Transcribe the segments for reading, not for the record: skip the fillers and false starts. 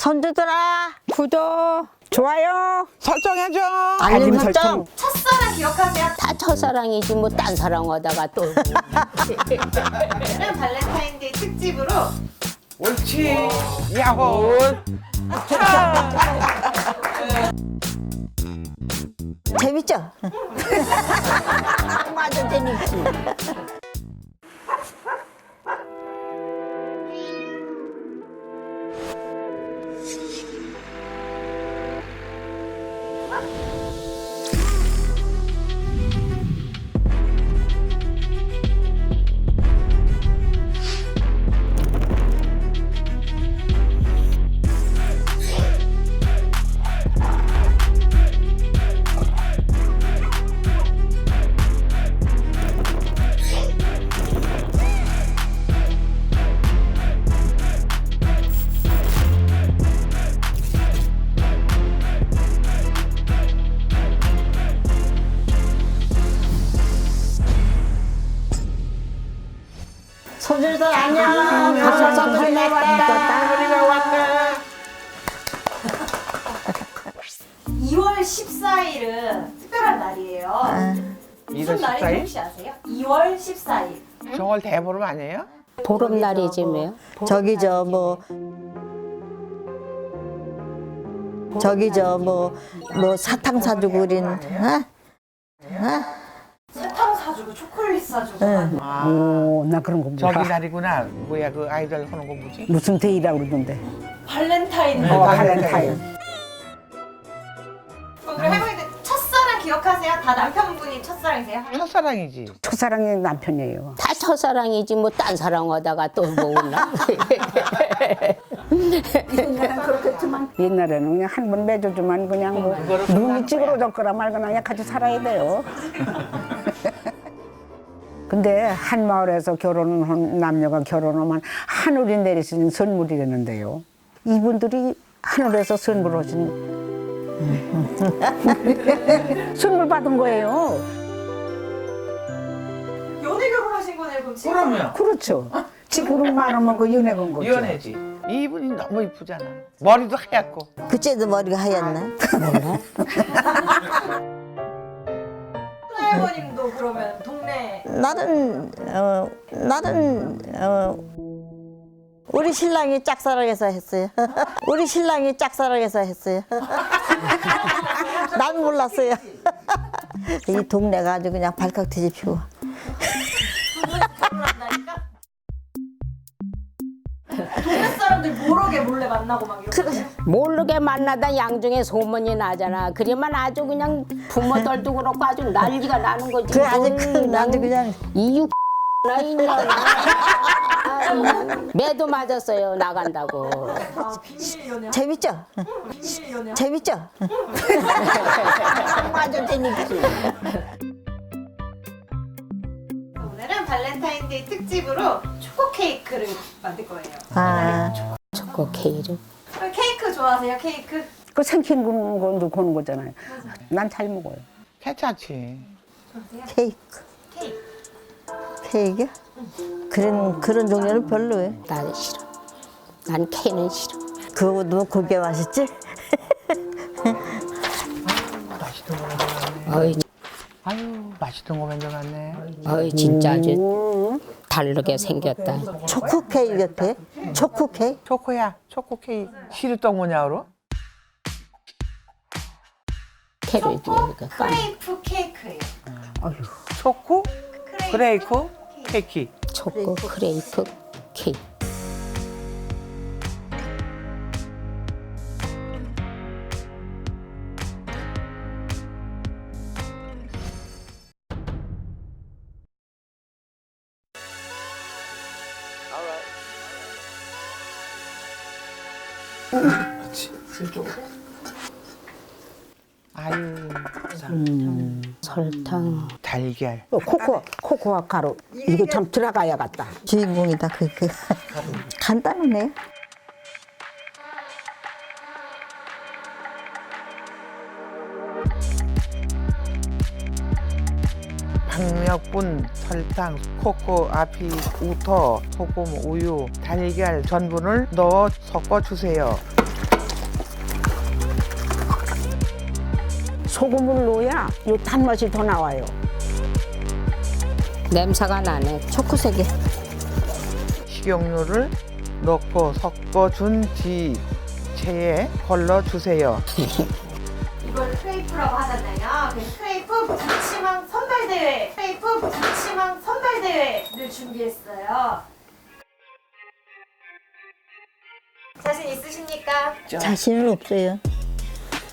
손주들아, 구독, 좋아요, 설정해줘. 알림 설정. 첫사랑 기억하세요? 다 첫사랑이지 뭐 딴 사랑하다가 또 오늘은 발렌타인데이 특집으로 옳지. 야호. 재밌죠? 맞아, 재밌지. 손주들 안녕. 가서 선물 왔다. 우리가 왔다. 2월 14일은 특별한 날이에요. 무슨 2월 날인지 14일? 혹시 아세요? 2월 14일. 정월 대보름 아니에요? 보름날이지 뭐. 저기 뭐 사탕 사주고 우린 사탕 사주고 초콜릿 사주고 오, 나 그런 거 저기 몰라. 날이구나. 뭐야 그 아이들 하는 거 뭐지? 무슨 데이라고 그러던데. 발렌타인데이. 발렌타인. 우리 할머니들 첫사랑 기억하세요? 다 남편분이 첫사랑이세요? 첫사랑이지. 첫사랑이 남편이에요. 다 첫사랑이지 뭐 딴 사랑하다가 또 뭐나. 옛날에는 그냥 한 번 맺어주면 그냥 뭐 눈이 찌그러졌거나 말거나 그냥 같이 살아야 돼요. 근데 한 마을에서 결혼한 남녀가 결혼하면 하늘이 내리신 선물이라는데요. 이분들이 하늘에서 선물하신 선물 받은 거예요. 연애 결혼하신 거네요, 그럼 지금? 그러면 그렇죠. 지금 말하면 그 연애 건 거죠. 이혼해지. 이분이 너무 이쁘잖아. 머리도 하얗고. 그째도 머리가 하얗나? 할머님도 그러면 동네 나는 우리 신랑이 짝사랑해서 했어요. 우리 신랑이 짝사랑해서 했어요. 난 몰랐어요. 이 동네가 아주 그냥 발칵 뒤집히고. 결혼한다니까? 동네 사람들 모르게 몰래 만나고 막 이렇게. 모르게 만나다 양중에 소문이 나잖아. 그러면 아주 그냥 부모들도 그렇고 아주 난리가 나는 거지. 그 아주 그냥 이유 나 있냐. 매도 맞았어요 나간다고. 아, 비밀 연애. 재밌죠? 비밀 연애. 재밌죠? 맞아, 재밌지. 오늘은 발렌타인데이 특집으로 초코 케이크를 만들 거예요. 아, 초코 케이크. 케이크 좋아하세요? 케이크? 그 생긴 거 넣고 오는 거잖아요. 난 잘 먹어요. 괜찮지. 케이크. 케이크. 케이크? 그런 종류는 별로예요. 나는 싫어. 난 케이크는 싫어. 그거도 그게 맛있지? 어이, 아유 맛있던 거 먼저 갔네. 어이 진짜 아주 다르게 생겼다. 초코 케이크 같아. 초코 케이크? 초코야. 초코 케이크. 시루떡 뭐냐로? 케이크 초코 이거 크레이프 케이크예요. 초코 크레이크 케이크. 초코 크레이프 케이크. 아유 설탕. 달걀. 코코아 가루. 이거 참 들어가야겠다. 주인공이다, 간단하네. 박력분, 설탕, 코코, 아피, 우터, 소금, 우유, 달걀 전분을 넣어 섞어주세요. 소금을 넣어야 요 단맛이 더 나와요. 냄새가 나네. 초코색이. 식용유를 넣고 섞어준 뒤 체에 걸러주세요. 이걸 크레이프라고 하잖아요. 그래서 크레이프 부치망 선발대회, 크레이프 부치망 선발대회를 준비했어요. 자신 있으십니까? 자신은 없어요.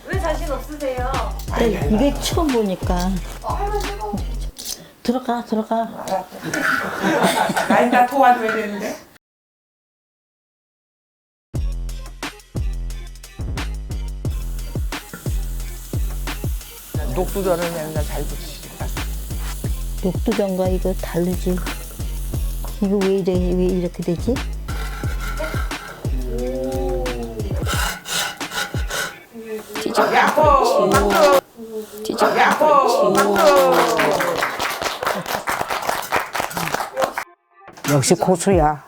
왜 자신 없으세요? 이게 처음 보니까. 할머니 이거 들어가. 나 일단 도와줘야 되는데. 녹두전을 맨날 잘 붙이시니까. 녹두전과 이거 다르지. 이거 왜 이렇게 되지? 야호! 박수! 야호! 박수! 역시 고수야.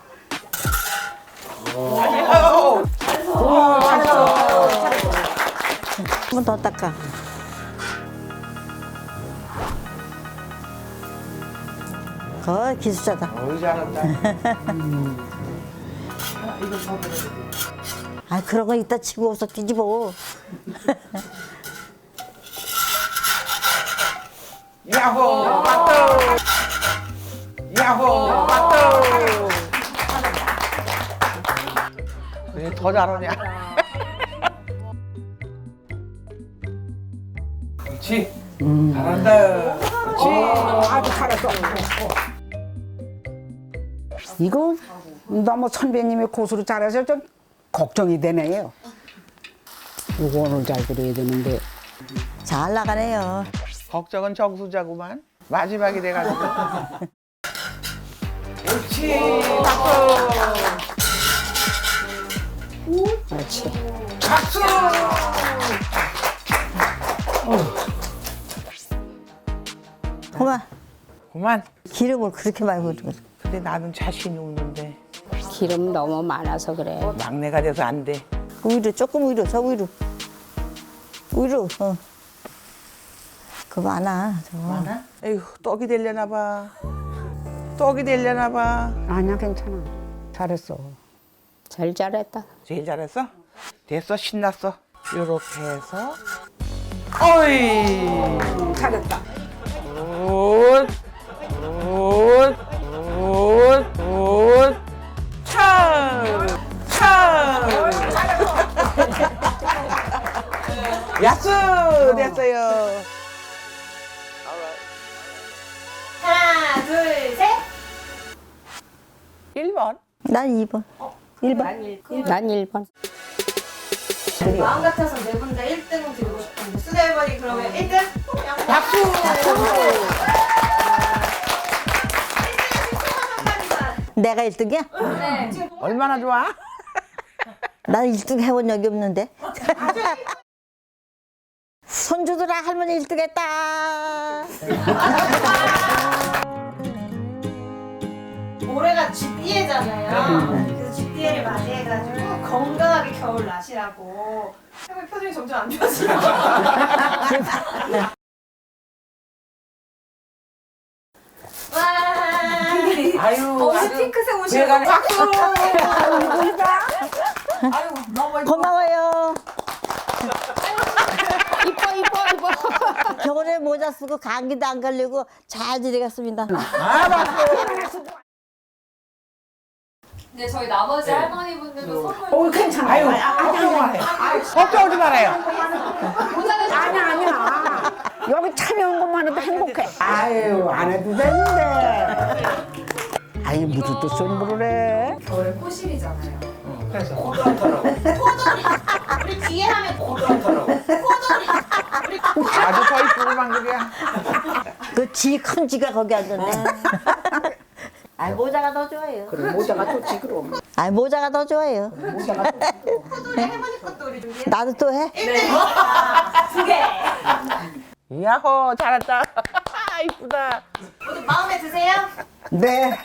한 번 더 닦아. 기술자다. 어이 잘한다. 아, 그런 거 이따 치고 와서 뒤집어. 야호! 박수! 야호! 박수! 왜 더 잘하냐? 그렇지. 잘한다. 그렇지. 아주 잘했어. 이거 너무 선배님이 고수를 잘해서 좀 걱정이 되네요. 이거 오늘 잘 그려야 되는데. 잘 나가네요. 걱정은 정수자구만. 마지막이 돼가지고. 옳지. 박수. 그렇지. 박수. 그만. 그만. 기름을 그렇게 많이 부르고. 근데 나는 자신이 없는데 기름 너무 많아서 그래. 막내가 돼서 안 돼. 위로, 조금 위로, 저 위로. 위로, 그거 많아, 저거. 많아? 에휴, 떡이 되려나 봐. 떡이 되려나 봐. 아니야, 괜찮아. 잘했어. 제일 잘했다. 제일 잘했어? 됐어, 신났어. 요렇게 해서. 어이! 잘했다. 굿! 굿! 굿! 굿! 차! 차! 야수! 됐어요. 하나, 둘, 셋. 1번. 난 2번. 1번. 난 1번. 마음 같아서 네 분 다 1등 드리고 싶은데 수대머리 그러면 1등? 박수! 내가 1등이야? 네. 지금 얼마나 좋아? 난 1등 해본 적이 없는데. 손주들아, 할머니 1등 했다. 올해가 GD해잖아요. 그래서 GD를 맞이해가지고 건강하게 겨울 나시라고. 할머니 표정이 점점 안 좋아지죠? 와. 아유, 오늘 핑크색 옷이 내가 박수! 고마워요. 이뻐. 겨울에 모자 쓰고 감기도 안 걸리고 잘 지내겠습니다. 네, 저희 나머지 할머니분들도 선물 괜찮아. 아유, 걱정 말아요. 걱정하지 말아요. 아니야. 여기 참여한 것만 해도 행복해. 아유, 안 해도 되는데. 아니, 무슨 또 손으로 해. 겨울에 코실이잖아요. 그래서. 우리 뒤에 하면 포도리. 아주 더 이쁘구만, 그게. 큰 지가 거기 앉았네. 아, 모자가 더 좋아요. 그래, 모자가 좋지, 그럼. 아, 모자가 더 좋아요. 포도리 할머니 것도 우리 준비해. 나도 또 해? 2 개. 야호, 잘했다. 이쁘다. 모두 마음에 드세요? 네.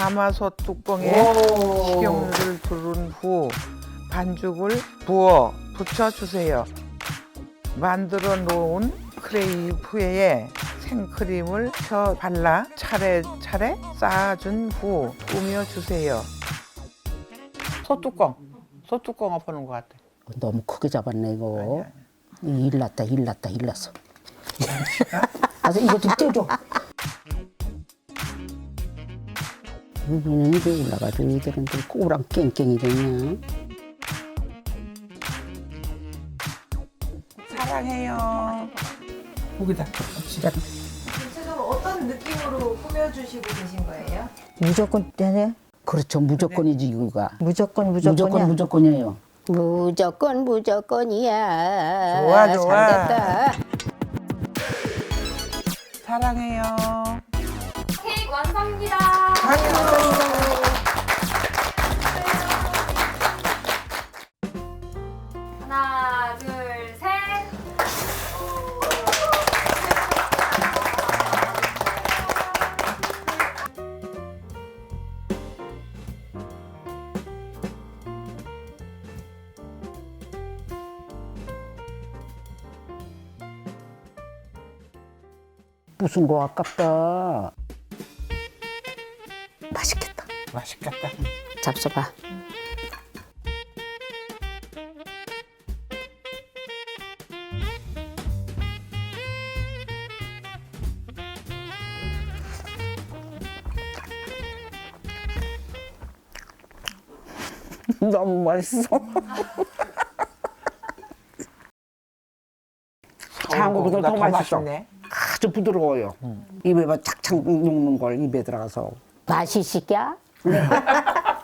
가마솥 뚜껑에 식용유를 두른 후 반죽을 부어 붙여주세요. 만들어 놓은 크레이프에 생크림을 펴 발라 차례차례 쌓아준 후 꾸며주세요. 소뚜껑 엎어놓은 것 같아. 너무 크게 잡았네 이거. 일났다. 아서 이거 좀 떼줘. 여기는 이제 올라가지고 이들은 꼬랑 깽깽이 되냐. 사랑해요. 고기다. 전체적으로 어떤 느낌으로 꾸며주시고 계신 거예요? 무조건 되네. 그렇죠. 무조건이지 이거가. 무조건이야. 무조건이에요. 무조건이야. 좋아, 좋아. 잘됐다. 사랑해요. 케이크 완성입니다. 하나, 둘, 셋. 부순 거 아깝다. 맛있겠다. 맛있겠다. 잡숴봐. 너무 맛있어. 장어보다 더 맛있어. 맛있네. 아주 부드러워요. 입에만 착착 녹는 걸 입에 들어가서. 맛있을까?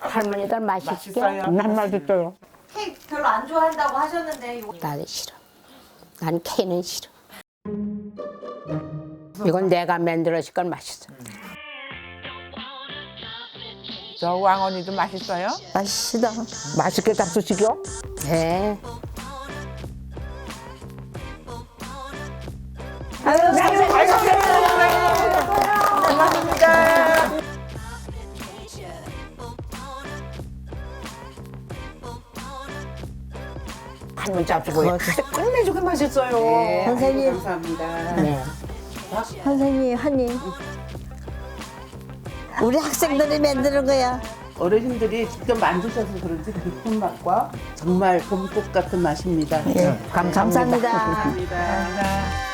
할머니들 맛있을까? 맛있어요. 난 맛있어요. 케이크 별로 안 좋아한다고 하셨는데 이거 나는 싫어. 난 캐는 싫어. 이건 내가 만들었을 건 맛있어. 저 왕언니도 맛있어요? 맛있다. 맛있게 잡수시겨? 네. 한번 잡수고. 끝내주게 맛있어요. 선생님, 감사합니다. 네. 선생님 한 입. 우리 학생들이 만드는 거야. 어르신들이 직접 만드셔서 그런지 깊은 맛과 정말 봄꽃 같은 맛입니다. 감사합니다. 감사합니다.